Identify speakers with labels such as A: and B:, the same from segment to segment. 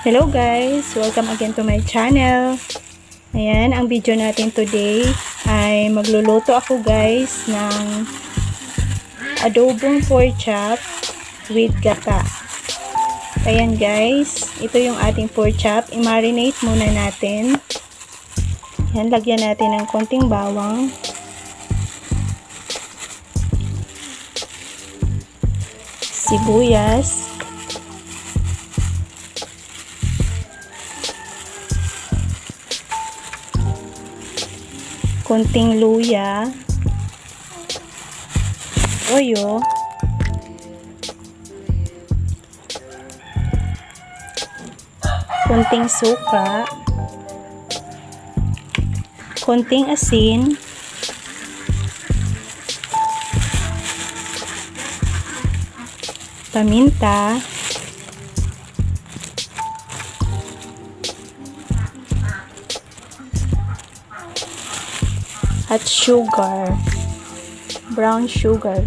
A: Hello guys! Welcome again to my channel. Ayan, ang video natin today ay magluluto ako guys ng adobong pork chop with gata. Ayan guys, ito yung ating pork chop. I-marinate muna natin. Ayan, lagyan natin ng konting bawang. Sibuyas. Konting luya, toyo, konting suka, konting asin, paminta, at sugar, brown sugar.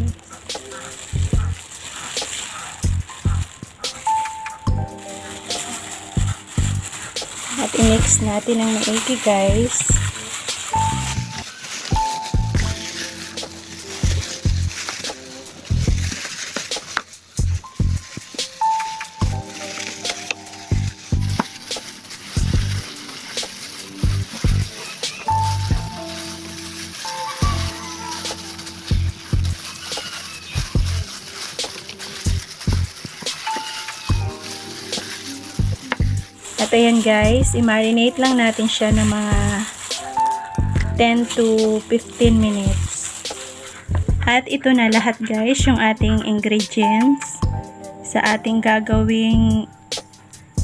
A: At i-mix natin ng maigi guys. At ayan guys, i-marinate lang natin siya ng mga 10 to 15 minutes. At ito na lahat guys, yung ating ingredients sa ating gagawing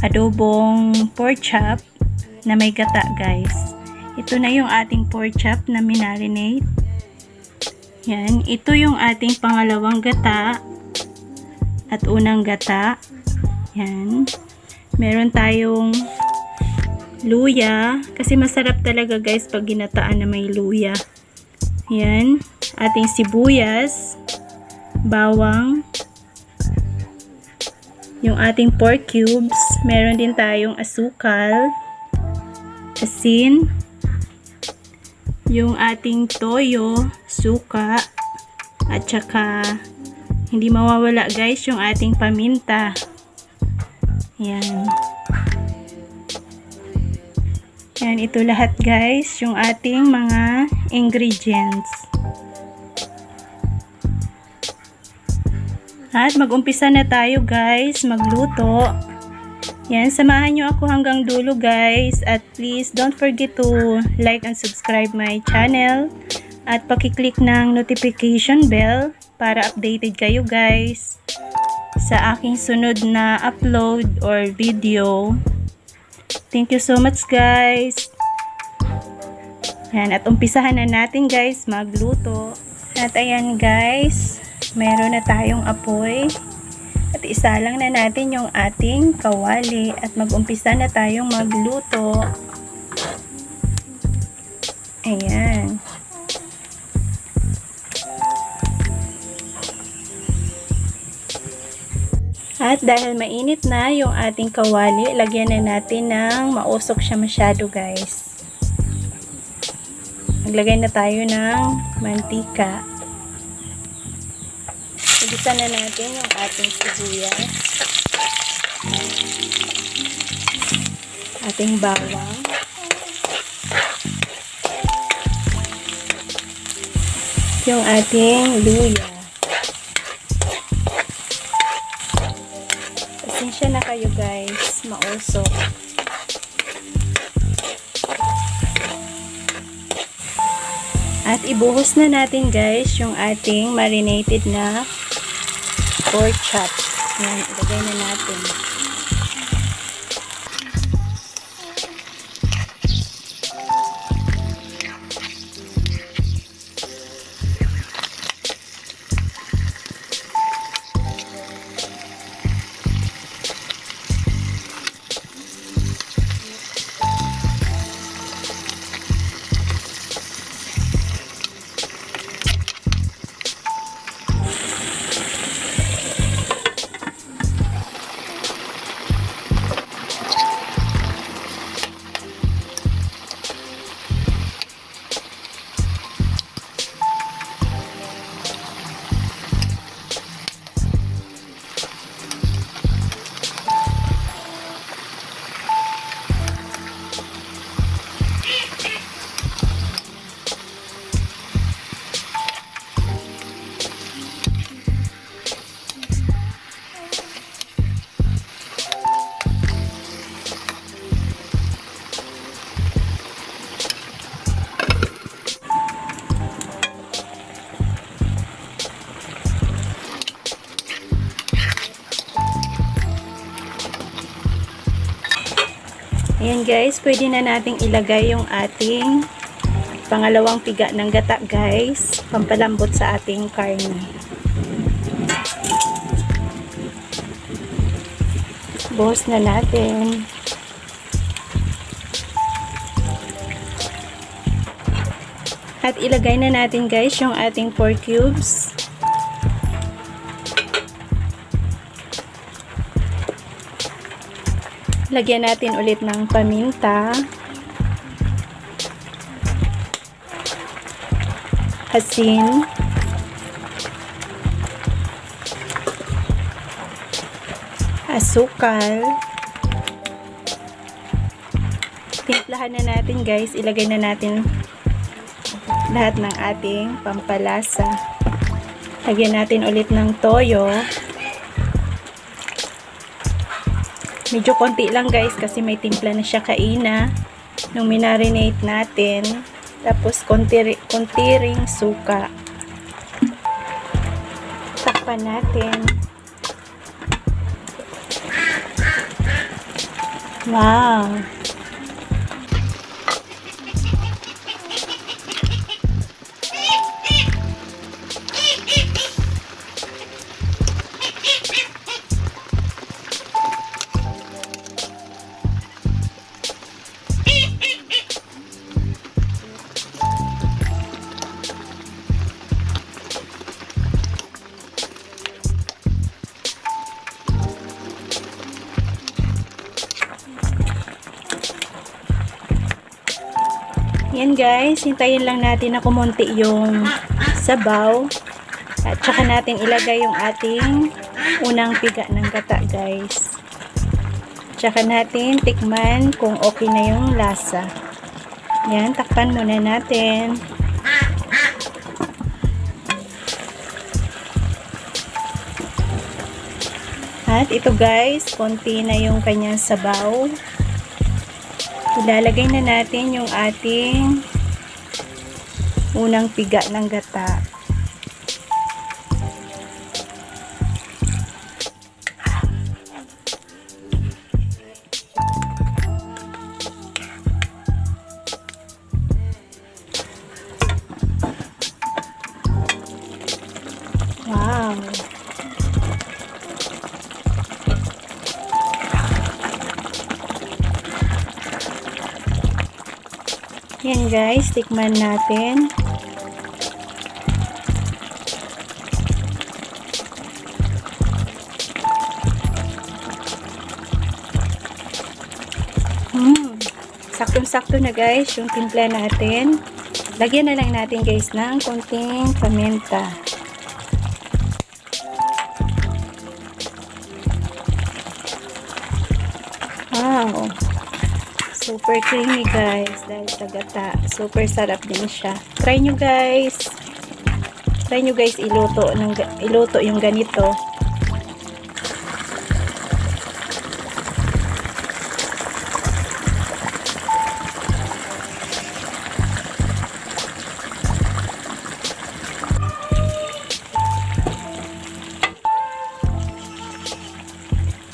A: adobong pork chop na may gata guys. Ito na yung ating pork chop na minarinate. Yan, ito yung ating pangalawang gata at unang gata. Yan. Meron tayong luya. Kasi masarap talaga guys pag ginataan na may luya. Yan. Ating sibuyas. Bawang. Yung ating pork cubes. Meron din tayong asukal. Asin. Yung ating toyo. Suka. At saka hindi mawawala guys yung ating paminta. Yan. Yan, ito lahat guys, yung ating mga ingredients. At mag-umpisa na tayo guys, magluto. Yan, samahan nyo ako hanggang dulo guys. At please, don't forget to like and subscribe my channel. At pakiclick ng notification bell para updated kayo guys sa aking sunod na upload or video. Thank you so much guys. Yan, at umpisahan na natin guys magluto. At ayan guys, meron na tayong apoy. At isa lang na natin yung ating kawali at mag-umpisa na tayong magluto. Ayan. At dahil mainit na yung ating kawali, lagyan na natin ng mausok siya masyado guys. Maglagay na tayo ng mantika. Igisa na natin yung ating sibuyas. Ating bawang. Yung ating luya. Pasensya na kayo guys, mausok. At ibuhos na natin guys yung ating marinated na pork chops. Yan, ilagay na natin. Ayan guys, pwede na nating ilagay yung ating pangalawang piga ng gata guys, pampalambot sa ating karne. Buhos na natin. At ilagay na natin guys yung ating 4 cubes. Lagyan natin ulit ng paminta, asin, asukal. Timplahan na natin guys, ilagay na natin lahat ng ating pampalasa. Lagyan natin ulit ng toyo. Medyo konti lang guys kasi may timpla na siya kaina nung minarinate natin. Tapos konti ring suka. Takpan natin. Wow! Yan guys, hintayin lang natin na kumunti yung sabaw. At saka natin ilagay yung ating unang piga ng gata guys. Tsaka natin tikman kung okay na yung lasa. Yan, takpan muna natin. At ito guys, konti na yung kanyang sabaw. Ilalagay na natin yung ating unang piga ng gata. Wow! Yan guys, tikman natin. Saktong-sakto na guys yung timpla natin. Lagyan na lang natin guys ng konting paminta. Wow! Super creamy guys dahil sa gata. Super sarap din siya. Try nyo guys. Try nyo guys iluto yung ganito.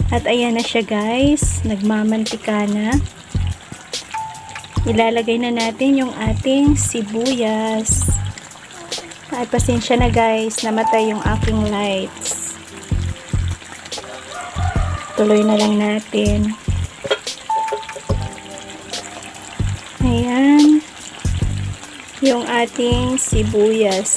A: At ayan na siya guys. Nagmamantika na. Ilalagay na natin yung ating sibuyas. Ay, pasensya na guys, namatay yung aking lights. Tuloy na lang natin. Ayan. Yung ating sibuyas.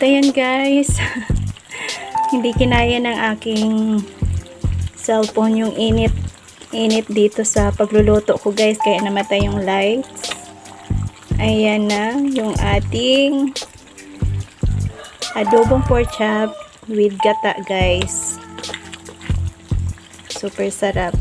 A: At ayan guys, hindi kinaya ng aking cellphone yung init dito sa pagluluto ko guys, kaya namatay yung lights. Ayan na yung ating adobong pork chop with gata guys. Super sarap.